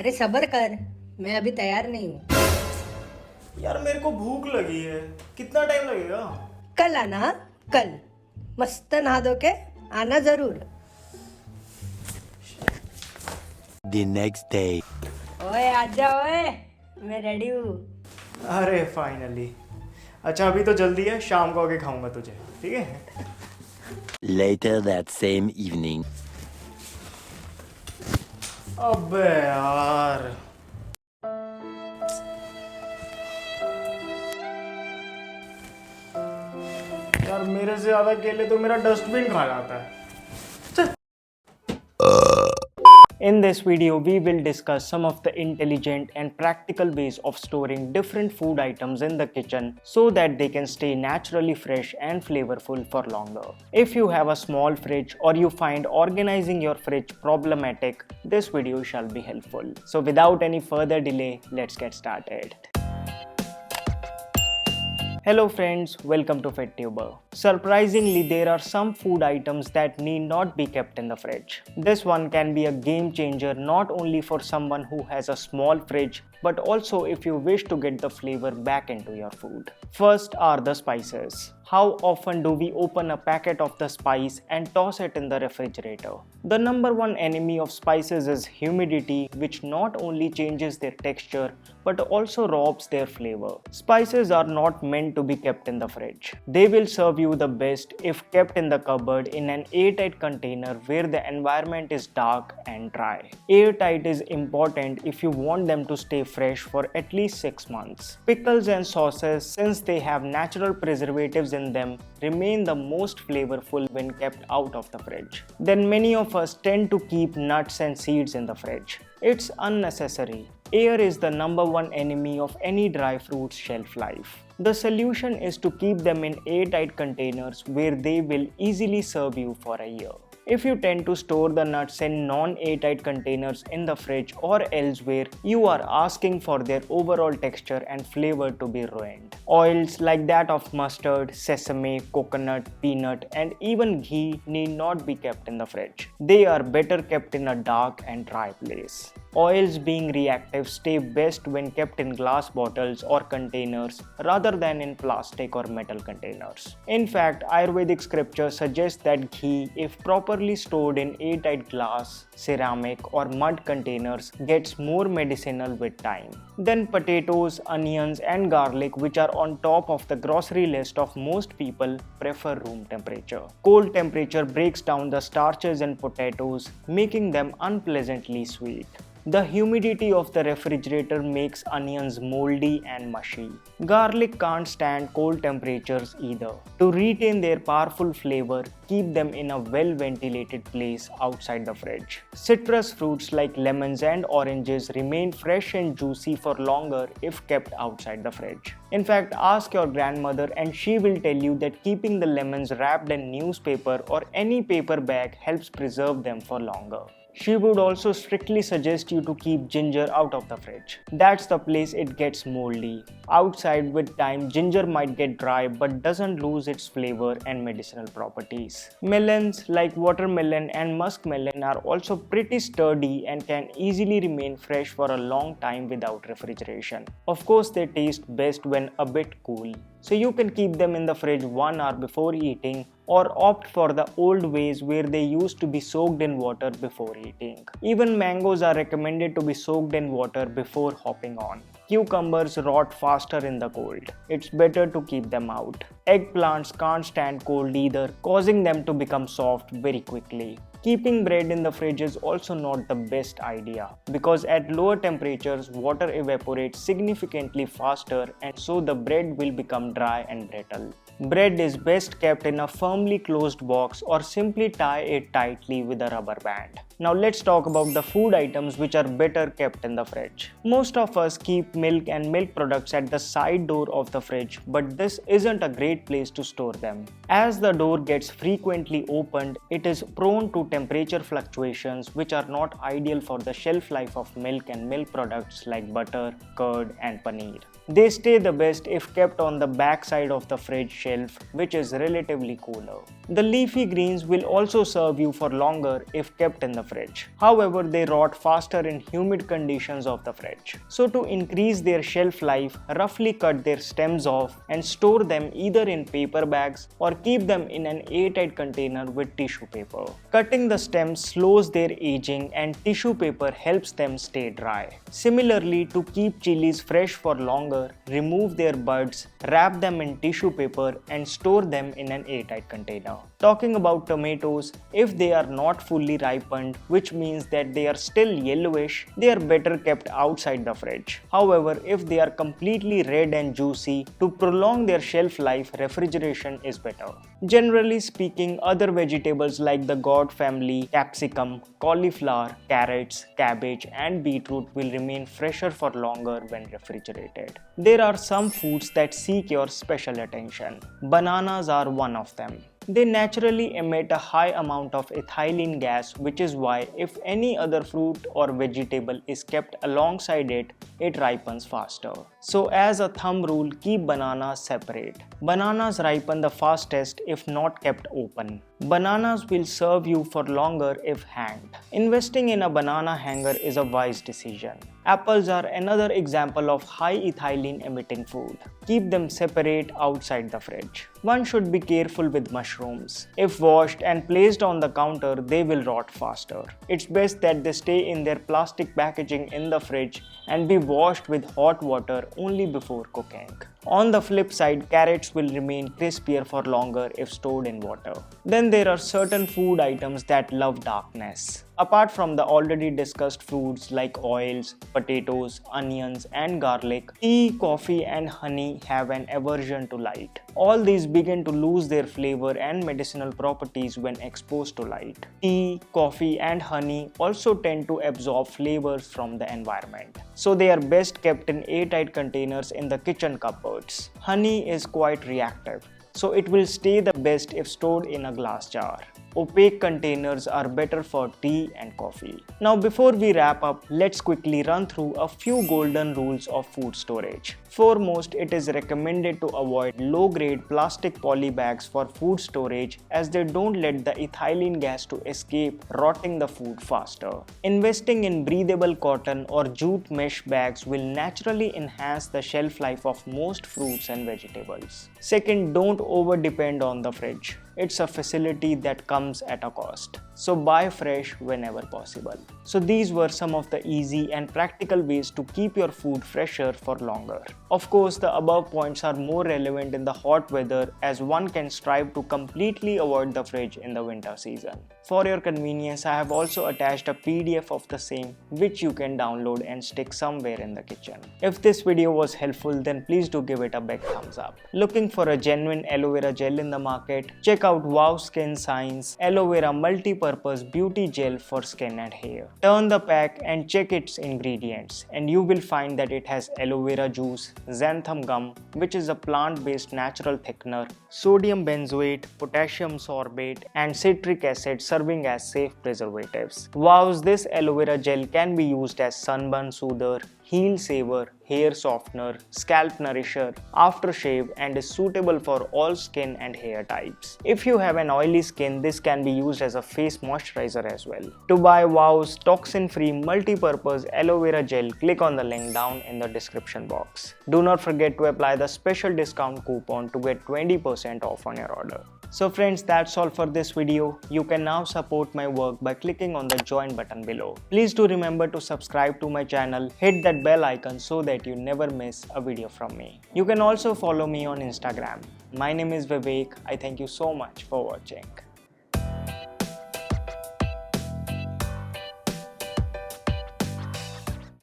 अरे सब्र कर, मैं अभी तैयार नहीं हूँ। यार मेरे को भूख लगी है, कितना टाइम लगेगा? कल आना हाँ? कल मस्त नहा धो के आना जरूर। The next day. ओए आजा ओए, मैं रेडी हूँ। अरे फाइनली। अच्छा अभी तो जल्दी है, शाम को आके खाऊंगा तुझे, ठीक है? Later that same evening. अबे यार, मेरे से ज्यादा केले तो मेरा डस्टबिन खा जाता है। In this video, we will discuss some of the intelligent and practical ways of storing different food items in the kitchen so that they can stay naturally fresh and flavorful for longer. If you have a small fridge or you find organizing your fridge problematic, this video shall be helpful. So without any further delay, let's get started. Hello friends, welcome to FitTuber. Surprisingly, there are some food items that need not be kept in the fridge. This one can be a game changer not only for someone who has a small fridge, but also if you wish to get the flavor back into your food. First are the spices. How often do we open a packet of the spice and toss it in the refrigerator? The number one enemy of spices is humidity, which not only changes their texture but also robs their flavor. Spices are not meant to be kept in the fridge. They will serve you the best if kept in the cupboard in an airtight container where the environment is dark and dry. Airtight is important if you want them to stay fresh for at least 6 months. Pickles and sauces, since they have natural preservatives in them, remain the most flavorful when kept out of the fridge. Then many of us tend to keep nuts and seeds in the fridge. It's unnecessary. Air is the number one enemy of any dry fruit's shelf life. The solution is to keep them in airtight containers where they will easily serve you for a year. If you tend to store the nuts in non-airtight containers in the fridge or elsewhere, you are asking for their overall texture and flavor to be ruined. Oils like that of mustard, sesame, coconut, peanut, and even ghee need not be kept in the fridge. They are better kept in a dark and dry place. Oils, being reactive, stay best when kept in glass bottles or containers rather than in plastic or metal containers. In fact, Ayurvedic scripture suggests that ghee, if properly stored in airtight glass, ceramic, or mud containers, gets more medicinal with time. Then potatoes, onions, and garlic, which are on top of the grocery list of most people, prefer room temperature. Cold temperature breaks down the starches in potatoes, making them unpleasantly sweet. The humidity of the refrigerator makes onions moldy and mushy. Garlic can't stand cold temperatures either. To retain their powerful flavor, keep them in a well-ventilated place outside the fridge. Citrus fruits like lemons and oranges remain fresh and juicy for longer if kept outside the fridge. In fact, ask your grandmother and she will tell you that keeping the lemons wrapped in newspaper or any paper bag helps preserve them for longer. She would also strictly suggest you to keep ginger out of the fridge. That's the place it gets moldy. Outside, with time, ginger might get dry but doesn't lose its flavor and medicinal properties. Melons like watermelon and muskmelon are also pretty sturdy and can easily remain fresh for a long time without refrigeration. Of course, they taste best when a bit cool. So you can keep them in the fridge 1 hour before eating, or opt for the old ways where they used to be soaked in water before eating. Even mangoes are recommended to be soaked in water before hopping on. Cucumbers rot faster in the cold. It's better to keep them out. Eggplants can't stand cold either, causing them to become soft very quickly. Keeping bread in the fridge is also not the best idea because at lower temperatures, water evaporates significantly faster and so the bread will become dry and brittle. Bread is best kept in a firmly closed box or simply tie it tightly with a rubber band. Now let's talk about the food items which are better kept in the fridge. Most of us keep milk and milk products at the side door of the fridge, but this isn't a great place to store them. As the door gets frequently opened, it is prone to temperature fluctuations which are not ideal for the shelf life of milk and milk products like butter, curd and paneer. They stay the best if kept on the back side of the fridge shelf, which is relatively cooler. The leafy greens will also serve you for longer if kept in the fridge. However, they rot faster in humid conditions of the fridge. So to increase their shelf life, roughly cut their stems off and store them either in paper bags or keep them in an airtight container with tissue paper. Cutting the stems slows their aging and tissue paper helps them stay dry. Similarly, to keep chilies fresh for longer, remove their buds, wrap them in tissue paper and store them in an airtight container. Talking about tomatoes, if they are not fully ripened, which means that they are still yellowish, they are better kept outside the fridge. However, if they are completely red and juicy, to prolong their shelf life, refrigeration is better. Generally speaking, other vegetables like the gourd family, capsicum, cauliflower, carrots, cabbage and beetroot will remain fresher for longer when refrigerated. There are some foods that seek your special attention. Bananas are one of them. They naturally emit a high amount of ethylene gas, which is why if any other fruit or vegetable is kept alongside it, it ripens faster. So as a thumb rule, keep bananas separate. Bananas ripen the fastest if not kept open. Bananas will serve you for longer if hanged. Investing in a banana hanger is a wise decision. Apples are another example of high ethylene emitting food. Keep them separate outside the fridge. One should be careful with mushrooms. If washed and placed on the counter, they will rot faster. It's best that they stay in their plastic packaging in the fridge and be washed with hot water only before cooking. On the flip side, carrots will remain crispier for longer if stored in water. Then there are certain food items that love darkness. Apart from the already discussed foods like oils, potatoes, onions and garlic, tea, coffee and honey have an aversion to light. All these begin to lose their flavor and medicinal properties when exposed to light. Tea, coffee and honey also tend to absorb flavors from the environment. So they are best kept in airtight containers in the kitchen cupboards. Honey is quite reactive, so it will stay the best if stored in a glass jar. Opaque containers are better for tea and coffee. Now before we wrap up, let's quickly run through a few golden rules of food storage. Foremost, it is recommended to avoid low-grade plastic poly bags for food storage as they don't let the ethylene gas to escape, rotting the food faster. Investing in breathable cotton or jute mesh bags will naturally enhance the shelf life of most fruits and vegetables. Second, don't over-depend on the fridge. It's a facility that comes at a cost. So buy fresh whenever possible. So these were some of the easy and practical ways to keep your food fresher for longer. Of course, the above points are more relevant in the hot weather as one can strive to completely avoid the fridge in the winter season. For your convenience, I have also attached a PDF of the same which you can download and stick somewhere in the kitchen. If this video was helpful, then please do give it a big thumbs up. Looking for a genuine aloe vera gel in the market? Check out Wow Skin Science Aloe Vera Multipurpose Beauty Gel for skin and hair. Turn the pack and check its ingredients and you will find that it has aloe vera juice, xanthan gum which is a plant-based natural thickener, sodium benzoate, potassium sorbate and citric acid serving as safe preservatives. Wow's this aloe vera gel can be used as sunburn soother, heel saver, hair softener, scalp nourisher, aftershave and is suitable for all skin and hair types. If you have an oily skin, this can be used as a face moisturizer as well. To buy Wow's toxin-free multi-purpose aloe vera gel, click on the link down in the description box. Do not forget to apply the special discount coupon to get 20% off on your order. So friends, that's all for this video. You can now support my work by clicking on the join button below. Please do remember to subscribe to my channel, hit that bell icon so that you never miss a video from me. You can also follow me on Instagram. My name is Vivek. I thank you so much for watching.